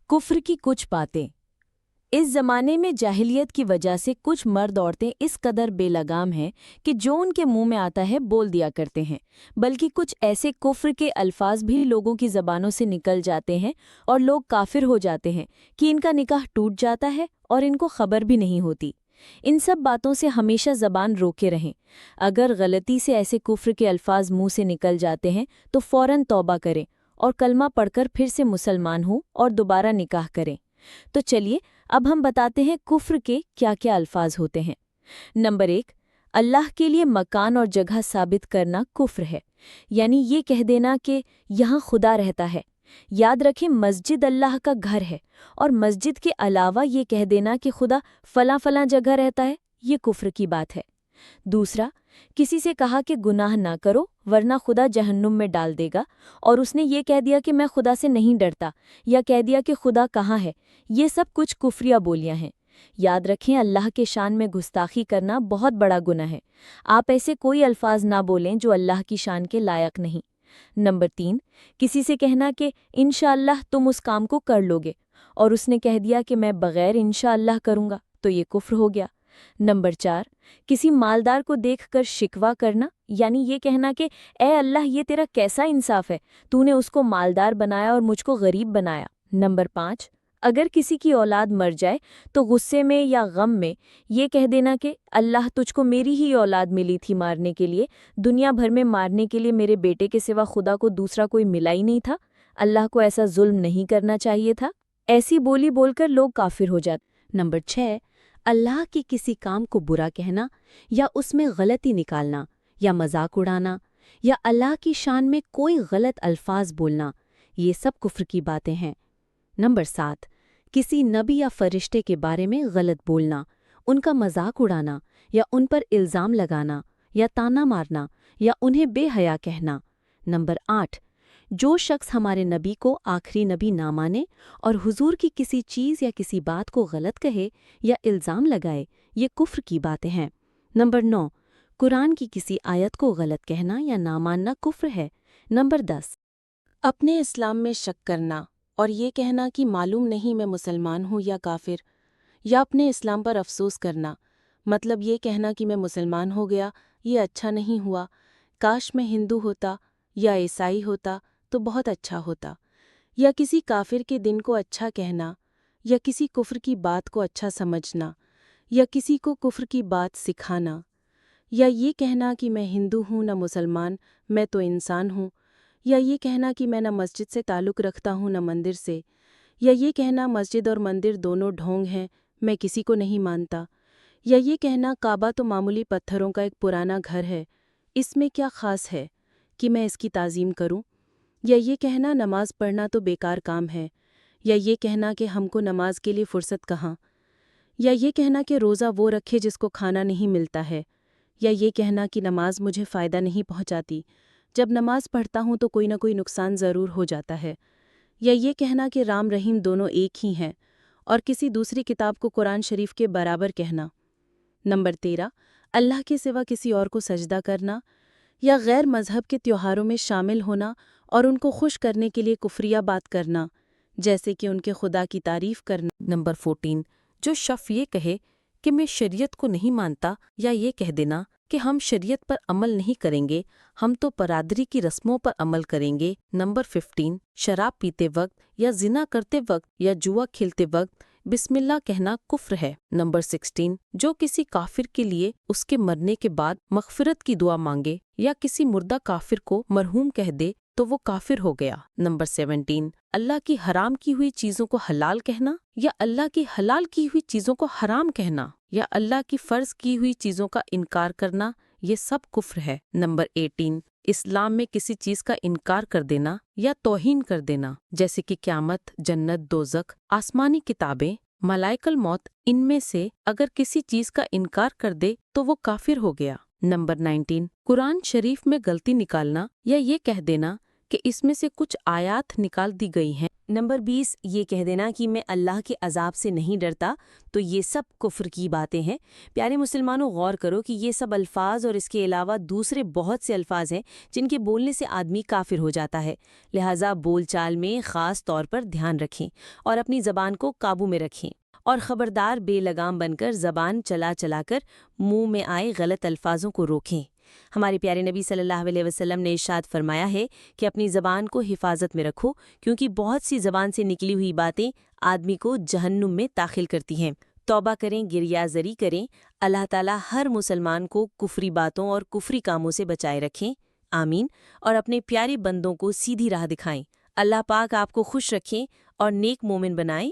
कुफ्र की कुछ बातें। इस ज़माने में जाहिलियत की वजह से कुछ मर्द औरतें इस कदर बेलगाम हैं कि जो उनके मुंह में आता है बोल दिया करते हैं, बल्कि कुछ ऐसे कुफ्र के अल्फाज भी लोगों की ज़बानों से निकल जाते हैं और लोग काफिर हो जाते हैं कि इनका निकाह टूट जाता है और इनको खबर भी नहीं होती। इन सब बातों से हमेशा ज़बान रोके रहें। अगर गलती से ऐसे कुफ्र के अल्फाज मुंह से निकल जाते हैं तो फ़ौरन तौबा करें और कलमा पढ़कर फिर से मुसलमान हो और दोबारा निकाह करें। तो चलिए अब हम बताते हैं कुफ्र के क्या क्या अल्फाज होते हैं। नंबर 1, अल्लाह के लिए मकान और जगह साबित करना कुफ्र है, यानी ये कह देना कि यहाँ खुदा रहता है। याद रखें, मस्जिद अल्लाह का घर है और मस्जिद के अलावा ये कह देना कि खुदा फलां फलां जगह रहता है, ये कुफ्र की बात है। दूसरा, किसी से कहा कि गुनाह ना करो वरना खुदा जहन्नुम में डाल देगा, और उसने ये कह दिया कि मैं खुदा से नहीं डरता, या कह दिया कि खुदा कहाँ है। ये सब कुछ कुफ्रिया बोलियां हैं। याद रखें, अल्लाह के शान में गुस्ताखी करना बहुत बड़ा गुनाह है। आप ऐसे कोई अल्फाज ना बोलें जो अल्लाह की शान के लायक नहीं। नंबर 3, किसी से कहना कि इंशाअल्लाह तुम उस काम को कर लोगे, और उसने कह दिया कि मैं बग़ैर इंशाअल्लाह करूँगा, तो ये कुफ्र हो गया। नंबर 4, किसी मालदार को देखकर शिकवा करना, यानी ये कहना कि ए अल्लाह, ये तेरा कैसा इंसाफ है, तूने उसको मालदार बनाया और मुझको गरीब बनाया। नंबर 5, अगर किसी की औलाद मर जाए तो गुस्से में या गम में ये कह देना कि अल्लाह, तुझको मेरी ही औलाद मिली थी मारने के लिए, दुनिया भर में मारने के लिए मेरे बेटे के सिवा खुदा को दूसरा कोई मिला ही नहीं था, अल्लाह को ऐसा जुल्म नहीं करना चाहिए था। ऐसी बोली बोलकर लोग काफिर हो जाते। नंबर 6, अल्लाह के किसी काम को बुरा कहना या उसमें गलती निकालना या मजाक उड़ाना या अल्लाह की शान में कोई गलत अल्फाज बोलना, ये सब कुफ्र की बातें हैं। नंबर 7, किसी नबी या फरिश्ते के बारे में गलत बोलना, उनका मजाक उड़ाना या उन पर इल्ज़ाम लगाना या ताना मारना या उन्हें बेहया कहना। नंबर 8, जो शख्स हमारे नबी को आखिरी नबी ना माने और हुजूर की किसी चीज़ या किसी बात को गलत कहे या इल्ज़ाम लगाए, ये कुफ्र की बातें हैं। नंबर 9, कुरान की किसी आयत को गलत कहना या ना मानना कुफ्र है। नंबर 10, अपने इस्लाम में शक करना और ये कहना कि मालूम नहीं मैं मुसलमान हूँ या काफिर, या अपने इस्लाम पर अफसोस करना, मतलब ये कहना कि मैं मुसलमान हो गया, ये अच्छा नहीं हुआ, काश मैं हिंदू होता या ईसाई होता तो बहुत अच्छा होता। या किसी काफिर के दिन को अच्छा कहना, या किसी कुफ्र की बात को अच्छा समझना, या किसी को कुफ्र की बात सिखाना, या ये कहना कि मैं हिंदू हूँ न मुसलमान, मैं तो इंसान हूँ, या ये कहना कि मैं न मस्जिद से ताल्लुक़ रखता हूँ न मंदिर से, या ये कहना मस्जिद और मंदिर दोनों ढोंग हैं, मैं किसी को नहीं मानता, या ये कहना काबा तो मामूली पत्थरों का एक पुराना घर है, इसमें क्या ख़ास है कि मैं इसकी ताज़ीम करूं, या ये कहना नमाज पढ़ना तो बेकार काम है, या ये कहना कि हमको नमाज के लिए फ़ुर्सत कहाँ, या ये कहना कि रोज़ा वो रखे जिसको खाना नहीं मिलता है, या ये कहना कि नमाज मुझे फ़ायदा नहीं पहुँचाती, जब नमाज पढ़ता हूँ तो कोई ना कोई नुकसान ज़रूर हो जाता है, या ये कहना कि राम रहीम दोनों एक ही हैं और किसी दूसरी किताब को कुरान शरीफ के बराबर कहना। नंबर 13, अल्लाह के सिवा किसी और को सजदा करना या गैर मज़हब के त्योहारों में शामिल होना और उनको खुश करने के लिए कुफ्रिया बात करना, जैसे कि उनके खुदा की तारीफ़ करना। नंबर 14, जो शख्स ये कहे कि मैं शरीयत को नहीं मानता, या ये कह देना कि हम शरीयत पर अमल नहीं करेंगे, हम तो बरादरी की रस्मों पर अमल करेंगे। नंबर 15, शराब पीते वक्त या जिना करते वक्त या जुआ खेलते वक्त बिस्मिल्लाह कहना कुफ्र है। नंबर 16, जो किसी काफिर के लिए उसके मरने के बाद मग़फ़िरत की दुआ मांगे या किसी मुर्दा काफिर को मरहूम कह दे तो वो काफिर हो गया। नंबर 17, अल्लाह की हराम की हुई चीज़ों को हलाल कहना या अल्लाह की हलाल की हुई चीज़ों को हराम कहना या अल्लाह की फ़र्ज की हुई चीज़ों का इनकार करना, ये सब कुफ्र है। नंबर 18, इस्लाम में किसी चीज़ का इनकार कर देना या तौहीन कर देना, जैसे कि क़यामत, जन्नत, दोज़ख, आसमानी किताबें, मलाइकल मौत, इनमें से अगर किसी चीज़ का इनकार कर दे तो वो काफिर हो गया। नंबर 19, कुरान शरीफ में गलती निकालना या ये कह देना कि इसमें से कुछ आयात निकाल दी गई हैं نمبر 20 یہ کہہ دینا کہ میں اللہ کے عذاب سے نہیں ڈرتا، تو یہ سب کفر کی باتیں ہیں۔ پیارے مسلمانوں، غور کرو کہ یہ سب الفاظ اور اس کے علاوہ دوسرے بہت سے الفاظ ہیں جن کے بولنے سے آدمی کافر ہو جاتا ہے۔ لہٰذا بول چال میں خاص طور پر دھیان رکھیں اور اپنی زبان کو قابو میں رکھیں، اور خبردار بے لگام بن کر زبان چلا چلا کر منہ میں آئے غلط الفاظوں کو روکیں۔ ہمارے پیارے نبی صلی اللہ علیہ وسلم نے ارشاد فرمایا ہے کہ اپنی زبان کو حفاظت میں رکھو، کیونکہ بہت سی زبان سے نکلی ہوئی باتیں آدمی کو جہنم میں داخل کرتی ہیں۔ توبہ کریں، گریہ زری کریں۔ اللہ تعالیٰ ہر مسلمان کو کفری باتوں اور کفری کاموں سے بچائے رکھیں، آمین، اور اپنے پیارے بندوں کو سیدھی راہ دکھائیں۔ اللہ پاک آپ کو خوش رکھیں اور نیک مومن بنائیں۔